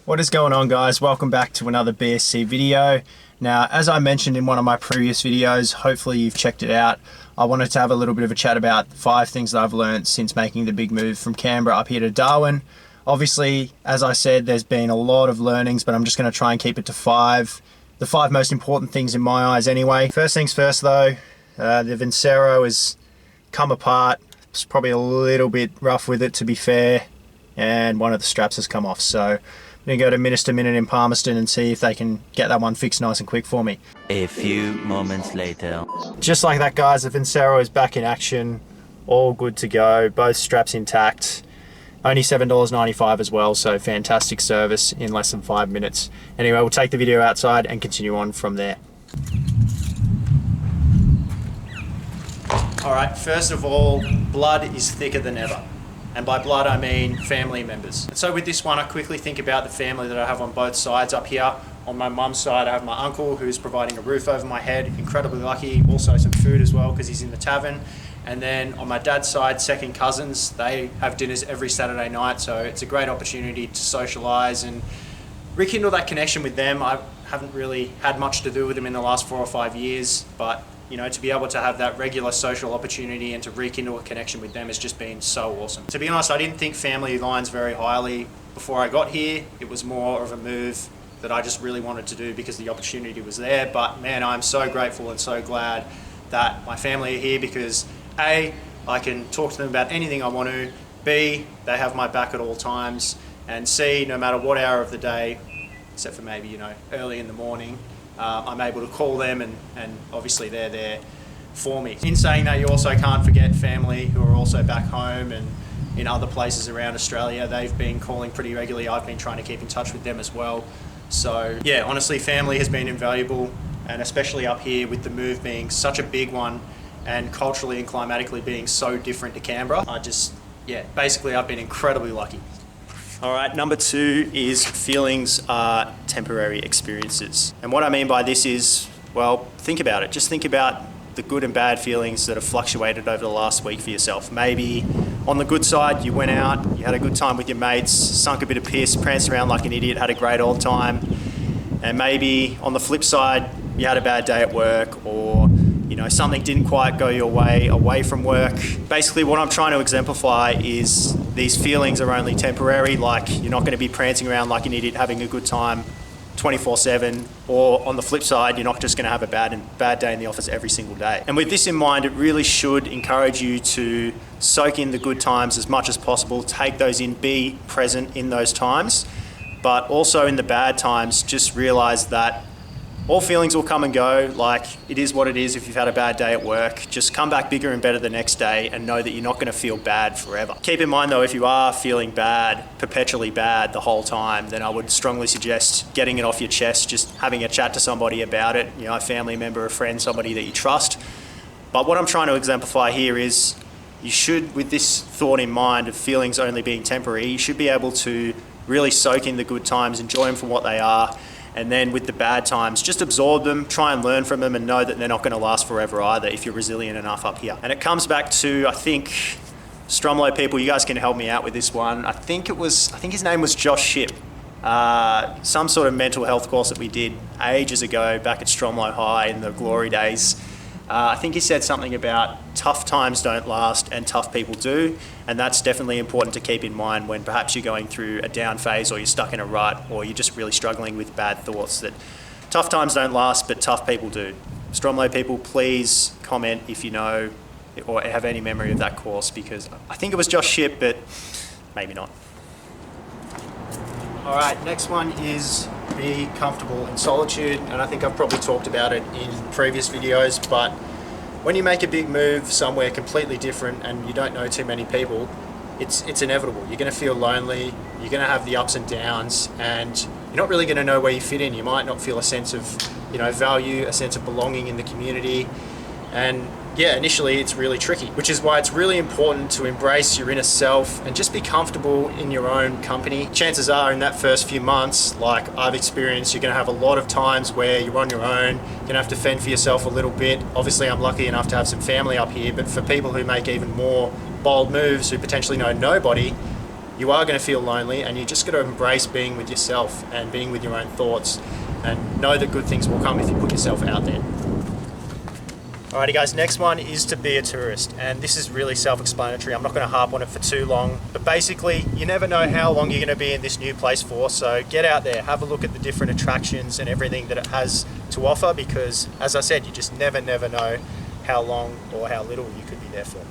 What is going on, guys? Welcome back to another BSC video. Now, as I mentioned in one of my previous videos, hopefully you've checked it out, I wanted to have a little bit of a chat about 5 things that I've learned since making the big move from Canberra up here to Darwin. Obviously, as I said, there's been a lot of learnings, but I'm just going to try and keep it to 5. The 5 most important things in my eyes anyway. First things first though, the Vincero has come apart. It's probably a little bit rough with it, to be fair, and one of the straps has come off, so I'm going to go to Minister Minute in Palmerston and see if they can get that one fixed nice and quick for me. A few moments later. Just like that, guys, the Vincero is back in action. All good to go. Both straps intact. Only $7.95 as well, so fantastic service in less than 5 minutes. Anyway, we'll take the video outside and continue on from there. Alright, first of all, blood is thicker than ever. And by blood, I mean family members. So with this one, I quickly think about the family that I have on both sides up here. On my mum's side, I have my uncle who's providing a roof over my head, incredibly lucky. Also some food as well because he's in the tavern. And then on my dad's side, second cousins, they have dinners every Saturday night. So it's a great opportunity to socialise and rekindle that connection with them. I haven't really had much to do with them in the last 4 or 5 years, but you know, to be able to have that regular social opportunity and to rekindle a connection with them has just been so awesome. To be honest, I didn't think family lines very highly before I got here. It was more of a move that I just really wanted to do because the opportunity was there. But man, I'm so grateful and so glad that my family are here because A, I can talk to them about anything I want to, B, they have my back at all times, and C, no matter what hour of the day, except for maybe, you know, early in the morning, I'm able to call them and obviously they're there for me. In saying that, you also can't forget family who are also back home and in other places around Australia. They've been calling pretty regularly. I've been trying to keep in touch with them as well. So yeah, honestly, family has been invaluable, and especially up here with the move being such a big one and culturally and climatically being so different to Canberra. Basically I've been incredibly lucky. All right, number 2 is feelings are temporary experiences. And what I mean by this is, well, think about it. Just think about the good and bad feelings that have fluctuated over the last week for yourself. Maybe on the good side, you went out, you had a good time with your mates, sunk a bit of piss, pranced around like an idiot, had a great old time. And maybe on the flip side, you had a bad day at work, or you know, something didn't quite go your way away from work. Basically, what I'm trying to exemplify is these feelings are only temporary. Like, you're not going to be prancing around like an idiot having a good time 24/7, or on the flip side, you're not just going to have a bad day in the office every single day. And with this in mind, it really should encourage you to soak in the good times as much as possible, take those in, be present in those times, but also in the bad times, just realize that all feelings will come and go. Like, it is what it is. If you've had a bad day at work, just come back bigger and better the next day and know that you're not going to feel bad forever. Keep in mind though, if you are feeling bad, perpetually bad the whole time, then I would strongly suggest getting it off your chest, just having a chat to somebody about it, you know, a family member, a friend, somebody that you trust. But what I'm trying to exemplify here is you should, with this thought in mind of feelings only being temporary, you should be able to really soak in the good times, enjoy them for what they are, and then with the bad times, just absorb them, try and learn from them, and know that they're not going to last forever either if you're resilient enough up here. And it comes back to, I think, Stromlo people, you guys can help me out with this one. I think his name was Josh Shipp. Some sort of mental health course that we did ages ago back at Stromlo High in the glory days. I think he said something about tough times don't last and tough people do, and that's definitely important to keep in mind when perhaps you're going through a down phase, or you're stuck in a rut, or you're just really struggling with bad thoughts, that tough times don't last but tough people do. Stromlo people, please comment if you know or have any memory of that course, because I think it was Josh Shipp, but maybe not. All right, next one is be comfortable in solitude, and I think I've probably talked about it in previous videos, but when you make a big move somewhere completely different and you don't know too many people, it's inevitable. You're going to feel lonely, you're going to have the ups and downs, and you're not really going to know where you fit in. You might not feel a sense of, you know, value, a sense of belonging in the community, and yeah, initially it's really tricky, which is why it's really important to embrace your inner self and just be comfortable in your own company. Chances are in that first few months, like I've experienced, you're gonna have a lot of times where you're on your own, you're gonna have to fend for yourself a little bit. Obviously, I'm lucky enough to have some family up here, but for people who make even more bold moves, who potentially know nobody, you are going to feel lonely, and you just got to embrace being with yourself and being with your own thoughts, and know that good things will come if you put yourself out there. Alrighty guys, next one is to be a tourist, and this is really self-explanatory. I'm not going to harp on it for too long, but basically you never know how long you're going to be in this new place for, so get out there, have a look at the different attractions and everything that it has to offer, because as I said, you just never know how long or how little you could be there for.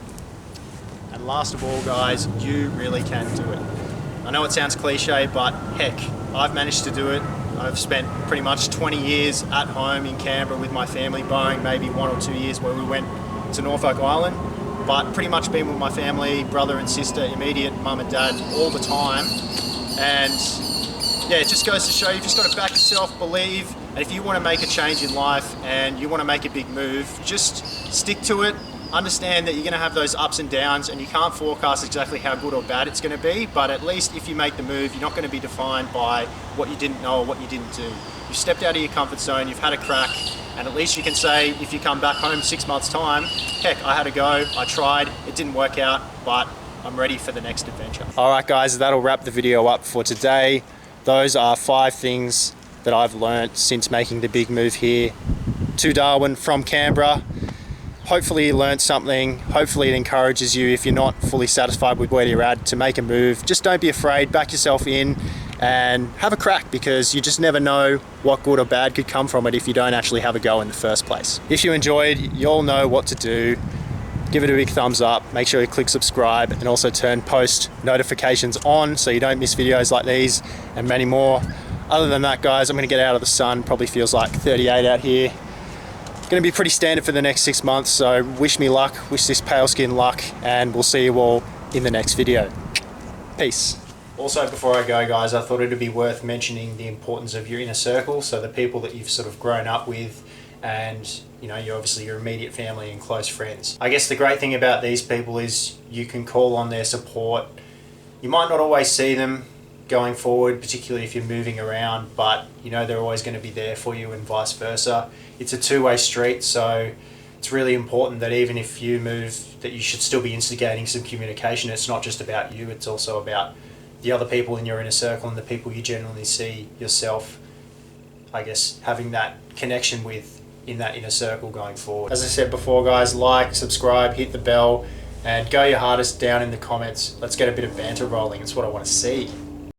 And last of all guys, you really can do it. I know it sounds cliche, but heck, I've managed to do it. I've spent pretty much 20 years at home in Canberra with my family, barring maybe 1 or 2 years where we went to Norfolk Island, but pretty much been with my family, brother and sister, immediate mum and dad all the time. And yeah, it just goes to show you've just got to back yourself, believe, and if you want to make a change in life and you want to make a big move, just stick to it. Understand that you're going to have those ups and downs, and you can't forecast exactly how good or bad it's going to be, but at least if you make the move, you're not going to be defined by what you didn't know or what you didn't do. You've stepped out of your comfort zone, you've had a crack, and at least you can say, if you come back home 6 months' time, heck, I had a go, I tried, it didn't work out, but I'm ready for the next adventure. Alright guys, that'll wrap the video up for today. Those are 5 things that I've learnt since making the big move here to Darwin from Canberra. Hopefully you learned something. Hopefully it encourages you, if you're not fully satisfied with where you're at, to make a move. Just don't be afraid, back yourself in and have a crack, because you just never know what good or bad could come from it if you don't actually have a go in the first place. If you enjoyed, you'll know what to do. Give it a big thumbs up, make sure you click subscribe, and also turn post notifications on so you don't miss videos like these and many more. Other than that guys, I'm gonna get out of the sun. Probably feels like 38 out here. Going to be pretty standard for the next 6 months, so wish me luck, wish this pale skin luck, and we'll see you all in the next video. Peace. Also, before I go guys, I thought it'd be worth mentioning the importance of your inner circle, so the people that you've sort of grown up with, and you know, you're obviously your immediate family and close friends. I guess the great thing about these people is you can call on their support. You might not always see them going forward, particularly if you're moving around, but you know they're always going to be there for you, and vice versa. It's a two-way street, so it's really important that even if you move, that you should still be instigating some communication. It's not just about you, it's also about the other people in your inner circle and the people you generally see yourself, I guess, having that connection with in that inner circle going forward. As I said before guys, like, subscribe, hit the bell, and go your hardest down in the comments. Let's get a bit of banter rolling. It's what I want to see.